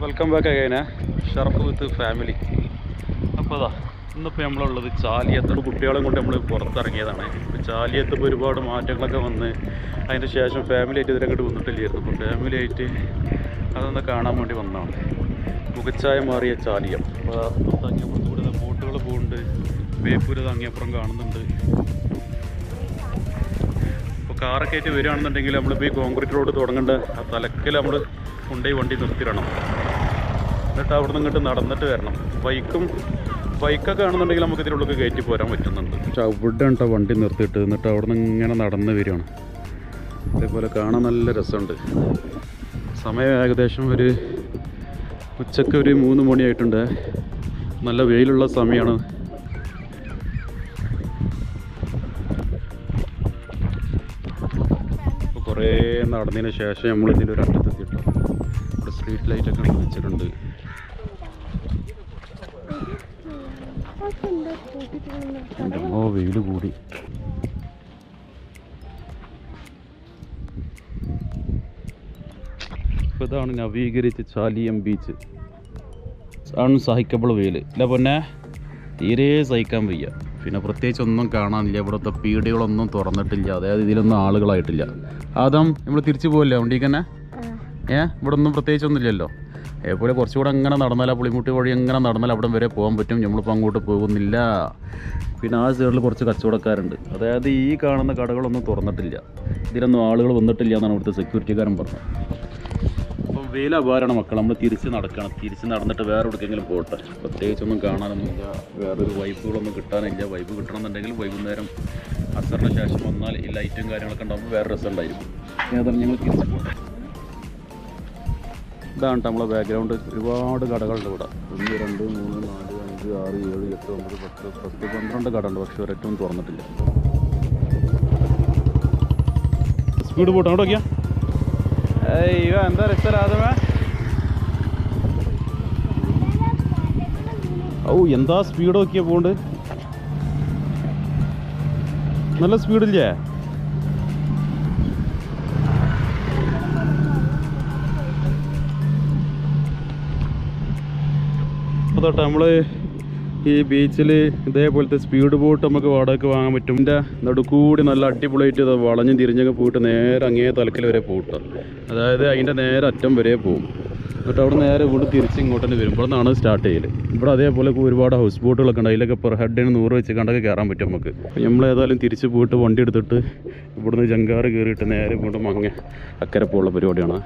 Welcome back again ഷർഫ് with family. അപ്പോൾ അതാ ഇന്നിപ്പോൾ നമ്മളുള്ളത് ചാലിയത്ത്. കുട്ടികളെ കൊണ്ട് നമ്മൾ പുറത്തിറങ്ങിയതാണ്. ഇപ്പോൾ ചാലിയത്ത് ഇപ്പോൾ ഒരുപാട് മാറ്റങ്ങളൊക്കെ വന്ന് അതിന് ശേഷം ഫാമിലി ആയിട്ട് ഇതിനെ അങ്ങോട്ട് വന്നിട്ടില്ലായിരുന്നു. അപ്പോൾ ഫാമിലി ആയിട്ട് അതൊന്ന് കാണാൻ വേണ്ടി വന്നതാണ്. മുഖച്ഛായ മാറിയ ചാലിയം. അപ്പോൾ അങ്ങേപ്പുറത്ത് കൂടെ ബോട്ടുകൾ പോകുന്നുണ്ട്. ബേപ്പൂര് അങ്ങേപ്പുറം കാണുന്നുണ്ട്. ഇപ്പോൾ കാറൊക്കെ ആയിട്ട് വരികയാണെന്നുണ്ടെങ്കിൽ നമ്മളിപ്പോൾ ഈ കോൺക്രീറ്റ് റോഡ് തുടങ്ങേണ്ട ആ തലക്കിൽ നമ്മൾ കൊണ്ടുപോയി വണ്ടി നിർത്തിയിടണം. എന്നിട്ട് അവിടെ നിന്ന് ഇങ്ങോട്ട് നടന്നിട്ട് വരണം. ബൈക്കൊക്കെ ആണെന്നുണ്ടെങ്കിൽ നമുക്ക് ഇതിനുള്ളിൽ കയറ്റി പോരാൻ പറ്റുന്നുണ്ട്. പക്ഷെ അവിടെ ഉണ്ടോ വണ്ടി നിർത്തിയിട്ട് എന്നിട്ട് അവിടെ നിന്ന് ഇങ്ങനെ നടന്ന് വരികയാണ്. അതേപോലെ കാണാൻ നല്ല രസമുണ്ട്. സമയം ഏകദേശം ഒരു ഉച്ചക്ക് ഒരു 3 മണിയായിട്ടുണ്ട്. നല്ല വെയിലുള്ള സമയമാണ്. അപ്പോൾ കുറേ നടന്നതിന് ശേഷം നമ്മൾ ഇതിൻ്റെ ഒരു അറ്റത്തെത്തിയിട്ടോ. ഇവിടെ സ്ട്രീറ്റ് ലൈറ്റൊക്കെ വെച്ചിട്ടുണ്ട്. വെയിൽ കൂടി. ഇപ്പോൾ ഇതാണ് നവീകരിച്ച് ചാലിയം ബീച്ച്. അൺസഹിക്കബിൾ വെയിൽ ഇല്ല പൊന്നെ, തീരെ സഹിക്കാൻ വയ്യ. പിന്നെ പ്രത്യേകിച്ച് ഒന്നും കാണാനില്ല. ഇവിടുത്തെ പീടികളൊന്നും തുറന്നിട്ടില്ല. അതായത് ഇതിലൊന്നും ആളുകളായിട്ടില്ല. ആദം നമ്മൾ തിരിച്ചു പോകില്ല വണ്ടിക്ക് തന്നെ. ഇവിടെ ഒന്നും പ്രത്യേകിച്ചൊന്നും ഇല്ലല്ലോ. അതേപോലെ കുറച്ചുകൂടെ അങ്ങനെ നടന്നാൽ പുളിമുട്ടി വഴി എങ്ങനെ നടന്നാൽ അവിടെ വരെ പോകാൻ പറ്റും. നമ്മളിപ്പോൾ അങ്ങോട്ട് പോകുന്നില്ല. പിന്നെ ആ സൈഡിൽ കുറച്ച് കച്ചവടക്കാരുണ്ട്. അതായത് ഈ കാണുന്ന കടകളൊന്നും തുറന്നിട്ടില്ല. ഇതിലൊന്നും ആളുകൾ വന്നിട്ടില്ല എന്നാണ് ഇവിടുത്തെ സെക്യൂരിറ്റിക്കാരൻ പറഞ്ഞത്. അപ്പം വെയിൽ അപാരമാണ് മക്കൾ. നമ്മൾ തിരിച്ച് നടക്കണം. തിരിച്ച് നടന്നിട്ട് വേറെ എവിടേക്കെങ്കിലും പോട്ടെ. പ്രത്യേകിച്ചൊന്നും കാണാനൊന്നുമില്ല. വേറൊരു വൈബുകളൊന്നും കിട്ടാനില്ല. വൈബ് കിട്ടണമെന്നുണ്ടെങ്കിൽ വൈകുന്നേരം അസറിന് ശേഷം വന്നാൽ ഈ ലൈറ്റും കാര്യങ്ങളൊക്കെ ഉണ്ടാകുമ്പോൾ വേറെ രസം ഉണ്ടായിരിക്കും. ഏതായാലും ഞങ്ങൾ തിരിച്ച് പോട്ടെ. ഇതാണ് നമ്മളെ ബാക്ക്ഗ്രൗണ്ട്. ഒരുപാട് കടകളുണ്ട് ഇവിടെ. 1 2 3 4 5 6 7 8 9 10 10 12 കട ഉണ്ട്. പക്ഷെ ഒരൊറ്റവും തുറന്നിട്ടില്ല. സ്പീഡ് പോട്ടെ അങ്ങോട്ട് നോക്കിയാ. അയ്യോ എന്താ രസമേ. എന്താ സ്പീഡ് നോക്കിയാ പോണ്ട്. നല്ല സ്പീഡില്ലേ. തൊട്ട് നമ്മൾ ഈ ബീച്ചിൽ ഇതേപോലത്തെ സ്പീഡ് ബോട്ട് നമുക്ക് വാടകയ്ക്ക് വാങ്ങാൻ പറ്റും. ഇതിൻ്റെ നടുക്കൂടി നല്ല അടിപൊളിയായിട്ട് വളഞ്ഞും തിരിഞ്ഞൊക്കെ പോയിട്ട് നേരെ അങ്ങേ തലക്കൽ വരെ പോയിട്ട്, അതായത് അതിൻ്റെ നേരെ അറ്റം വരെ പോകും. എന്നിട്ട് അവിടെ നേരെ ഇവിടെ തിരിച്ച് ഇങ്ങോട്ട് തന്നെ വരും. ഇവിടെ നിന്നാണ് സ്റ്റാർട്ട് ചെയ്യൽ. ഇവിടെ അതേപോലെ ഒരുപാട് ഹൗസ് ബോട്ടുകളൊക്കെ ഉണ്ട്. അതിലൊക്കെ പെർ ഹെഡിന് 100 വെച്ച് കണ്ടൊക്കെ കയറാൻ പറ്റും നമുക്ക്. നമ്മൾ ഏതായാലും തിരിച്ച് പോയിട്ട് വണ്ടി എടുത്തിട്ട് ഇവിടുന്ന് ജങ്കാറ് കയറിയിട്ട് നേരെ വീണ്ടും അങ്ങ് അക്കരെ പോകുള്ള പരിപാടിയാണ്.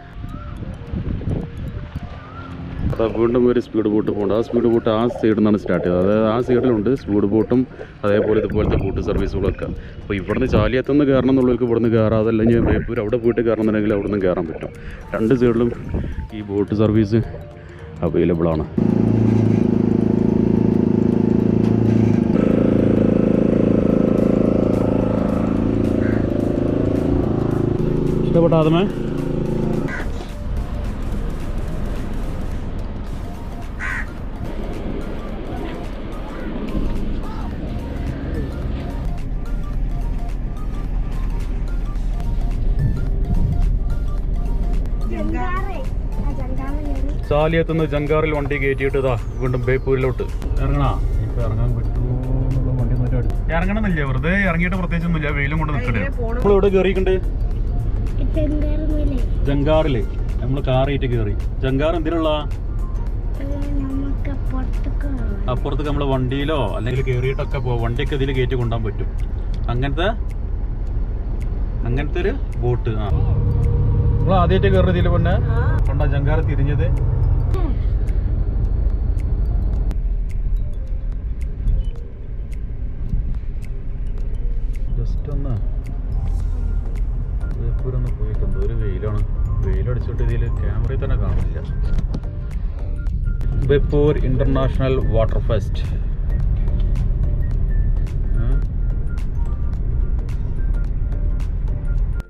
അപ്പോൾ വീണ്ടും ഒരു സ്പീഡ് ബോട്ട് പോകുന്നുണ്ട്. ആ സ്പീഡ് ബോട്ട് ആ സൈഡിൽ നിന്നാണ് സ്റ്റാർട്ട് ചെയ്തത്. അതായത് ആ സൈഡിലുണ്ട് സ്പീഡ് ബോട്ടും അതേപോലെ ഇതുപോലത്തെ ബോട്ട് സർവീസുകളൊക്കെ. അപ്പോൾ ഇവിടുന്ന് ചാലിയത്തുനിന്ന് കയറണം എന്നുള്ളവർക്ക് ഇവിടുന്ന് കയറാം. അതല്ലെങ്കിൽ ബേപ്പൂർ അവിടെ പോയിട്ട് കയറണമെന്നുണ്ടെങ്കിൽ അവിടെ നിന്ന് കയറാൻ പറ്റും. 2 സൈഡിലും ഈ ബോട്ട് സർവീസ് അവൈലബിൾ ആണ്. ഇഷ്ടപ്പെട്ടാതമേ. ചാലിയത്തുനിന്ന് ജങ്കാറിൽ വണ്ടി കയറ്റിയിട്ട് ഇതാ വീണ്ടും ബേപ്പൂരിലോട്ട് ഇറങ്ങണ. ഇപ്പം ഇറങ്ങാൻ പറ്റുമോ എന്നുള്ള വണ്ടി ഇറങ്ങണമെന്നില്ല. വെറുതെ ഇറങ്ങിയിട്ട് പ്രത്യേകിച്ചൊന്നുമില്ല. വെയിലും കൊണ്ട് നിൽക്കണ്ടേ. നമ്മൾ ഇവിടെ കയറിയിട്ടുണ്ട് ജങ്കാറില്. നമ്മൾ കാറായിട്ട് കയറി. ജങ്കാർ എന്തിനുള്ള അപ്പുറത്തേക്ക് നമ്മൾ വണ്ടിയിലോ അല്ലെങ്കിൽ കയറിയിട്ടൊക്കെ പോവാം. വണ്ടിയൊക്കെ ഇതിൽ കയറ്റി കൊണ്ടുപോകാൻ പറ്റും. അങ്ങനത്തെ ഒരു ബോട്ട്. ആ നമ്മൾ ആദ്യമായിട്ട് കയറുന്ന ഇതിൽ പിന്നെ കൊണ്ടാ ജങ്കാറ് തിരിഞ്ഞത്. ജസ്റ്റ് ഒന്ന് ബേപ്പൂരൊന്ന് പോയിട്ട് എന്തോ ഒരു വെയിലാണ്. വെയിലടിച്ചിട്ട് ഇതിൽ ക്യാമറയിൽ തന്നെ കാണില്ല. Beypore international water fest